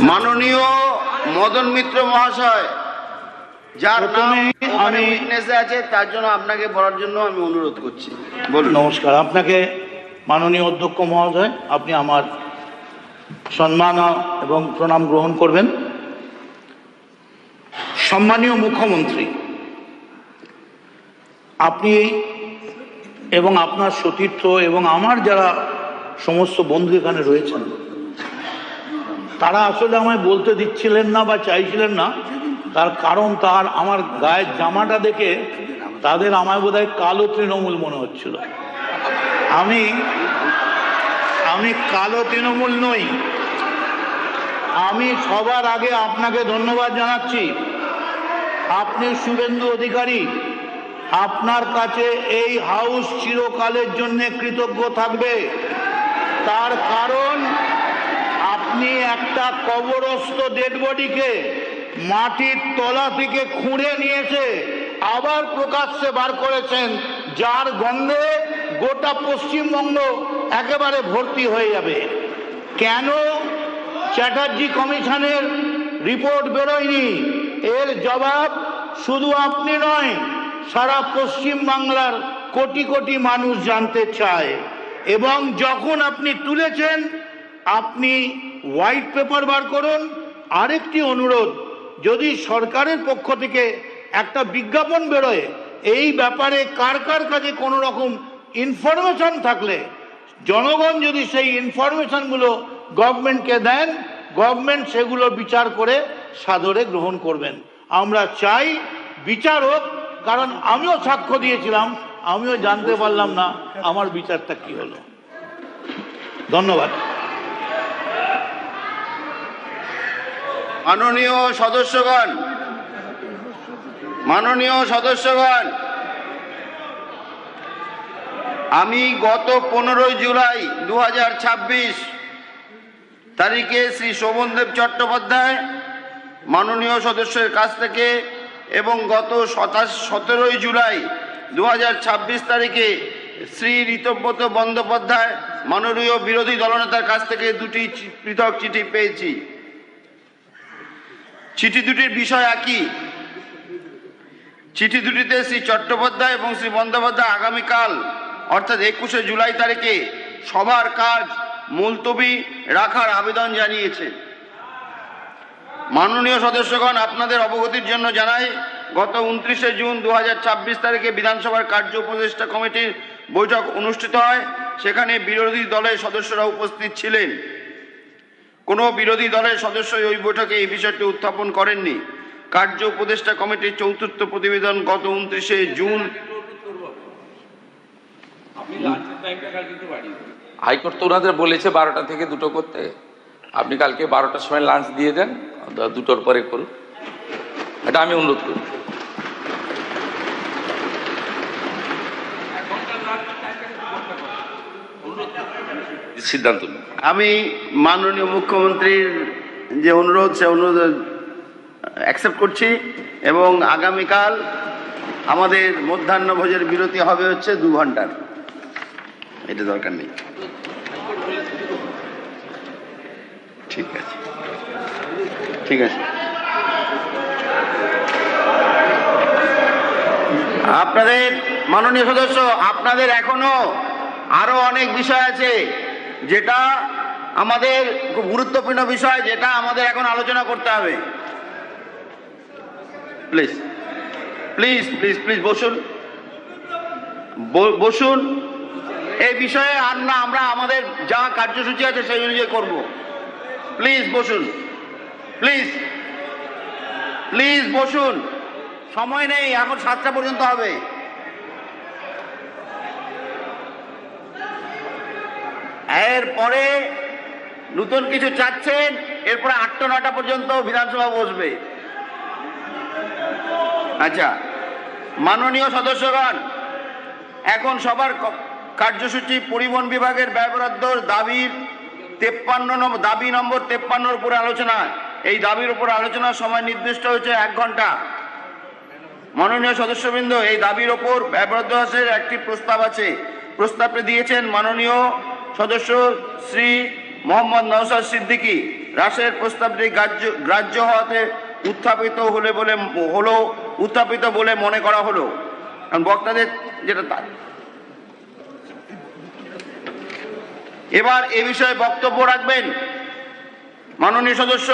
মাননীয় মদন মিত্র মহাশয়, যার নাম আমি উইটনেসে আছে, তার জন্য আপনাকে বলার জন্য আমি অনুরোধ করছি। বলুন। নমস্কার। আপনাকে মাননীয় অধ্যক্ষ মহোদয়, আপনি আমার সম্মান এবং প্রণাম গ্রহণ করবেন। সম্মানীয় মুখ্যমন্ত্রী, আপনি এবং আপনার সতীর্থ এবং আমার যারা সমস্ত বন্ধু এখানে রয়েছেন, তারা আসলে আমায় বলতে দিচ্ছিলেন না বা চাইছিলেন না। তার কারণ আমার গায়ের জামাটা দেখে তাদের আমায় বোধহয় কালো তৃণমূল মনে হচ্ছিল। আমি কালো তৃণমূল নই। আমি সবার আগে আপনাকে ধন্যবাদ জানাচ্ছি। আপনি শুভেন্দু অধিকারী, আপনার কাছে এই হাউস চিরকালের জন্য কৃতজ্ঞ থাকবে। তার কারণ আপনি একটা কবরস্থ ডেড বডিকে মাটির তলা থেকে খুঁড়ে নিয়েছে আবার প্রকাশ্যে বার করেছেন, যার গন্ধে গোটা পশ্চিমবঙ্গ একেবারে ভর্তি হয়ে যাবে। কেন চ্যাটার্জি কমিশনের রিপোর্ট বেরোয়নি, এর জবাব শুধু আপনি নয়, সারা পশ্চিম বাংলার কোটি কোটি মানুষ জানতে চায়। এবং যখন আপনি তুলেছেন, আপনি হোয়াইট পেপার বার করুন। আরেকটি অনুরোধ, যদি সরকারের পক্ষ থেকে একটা বিজ্ঞাপন বেরোয় এই ব্যাপারে, কার কার কাছে কোনো রকম ইনফরমেশন থাকলে, জনগণ যদি সেই ইনফরমেশনগুলো গভর্নমেন্টকে দেন, গভর্নমেন্ট সেগুলো বিচার করে সাদরে গ্রহণ করবেন। আমরা চাই বিচার হোক, কারণ আমিও সাক্ষ্য দিয়েছিলাম, আমিও জানতে পারলাম না আমার বিচারটা কি হলো। ধন্যবাদ। মাননীয় সদস্যগণ, আমি গত 15 জুলাই 2026 তারিখে শ্রী শোভনদেব চট্টোপাধ্যায় মাননীয় সদস্যের কাছ থেকে এবং গত 17 জুলাই 2026 তারিখে শ্রী ঋতব্রত বন্দ্যোপাধ্যায় মাননীয় বিরোধী দলনেতার কাছ থেকে দুটি পৃথক চিঠি পেয়েছি। চিঠি দুটির বিষয় একই। চিঠি দুটিতে শ্রী চট্টোপাধ্যায় এবং শ্রী বন্দ্যোপাধ্যায় আগামীকাল অর্থাৎ 21 জুলাই তারিখে সবার কাজ মুলতবি রাখার আবেদন জানিয়েছে। মাননীয় সদস্যগণ, আপনাদের অবগতির জন্য জানাই, গত 29 জুন 2026 তারিখে বিধানসভার কার্য উপদেষ্টা কমিটির বৈঠক অনুষ্ঠিত হয়। সেখানে বিরোধী দলের সদস্যরা উপস্থিত ছিলেন। কোনো বিরোধী দলের সদস্য ওই বৈঠকে এই বিষয়টি উত্থাপন করেননি। কার্য উপদেষ্টা কমিটির চতুর্থ প্রতিবেদন গত 29 জুন। হাইকোর্ট তো ওনাদের বলেছে 12টা থেকে 2টো করতে। আপনি কালকে 12টার সময় লাঞ্চ দিয়ে দেন, 2টোর পরে করুন, এটা আমি অনুরোধ করি। সিদ্ধান্ত নিন। আমি মাননীয় মুখ্যমন্ত্রীর যে অনুরোধ, সে অনুরোধ অ্যাকসেপ্ট করছি এবং আগামীকাল আমাদের মধ্যাহ্ন ভোজের বিরতি হবে হচ্ছে 2 ঘন্টার। এটা দরকার নেই। ঠিক আছে, ঠিক আছে। আপনাদের মাননীয় সদস্য, আপনাদের এখনো আরো অনেক বিষয় আছে, যেটা আমাদের খুব গুরুত্বপূর্ণ বিষয়, যেটা আমাদের এখন আলোচনা করতে হবে। প্লিজ প্লিজ প্লিজ প্লিজ বসুন, বসুন। এই বিষয়ে আর না, আমরা আমাদের যা কার্যসূচি আছে সেই অনুযায়ী করব। প্লিজ বসুন, প্লিজ প্লিজ বসুন। সময় নেই, এখন 7টা পর্যন্ত হবে। এরপরে নতুন কিছু চাচ্ছেন, এরপরে 8টা 9টা পর্যন্ত বিধানসভা বসবে। আচ্ছা, মাননীয় সদস্যগণ, এখন সবার কার্যসূচি পরিবহন বিভাগের ব্যয় বরাদ্দর দাবি নম্বর 53 উপরে আলোচনা। এই দাবির উপর আলোচনার সময় নির্দিষ্ট হয়েছে 1 ঘন্টা। মাননীয় সদস্যবৃন্দ, এই দাবির ওপর ব্যয় বরাদ্দ একটি প্রস্তাব আছে। প্রস্তাবটি দিয়েছেন মাননীয় সদস্য শ্রী মোহাম্মদ নওশাদ সিদ্দিকী হ্রাসের প্রস্তাবটি গ্রাহ্য হওয়াতে উত্থাপিত বলে মনে করা হলো। কারণ বক্তাদের যেটা তাই এবার এ বিষয়ে বক্তব্য রাখবেন মাননীয় সদস্য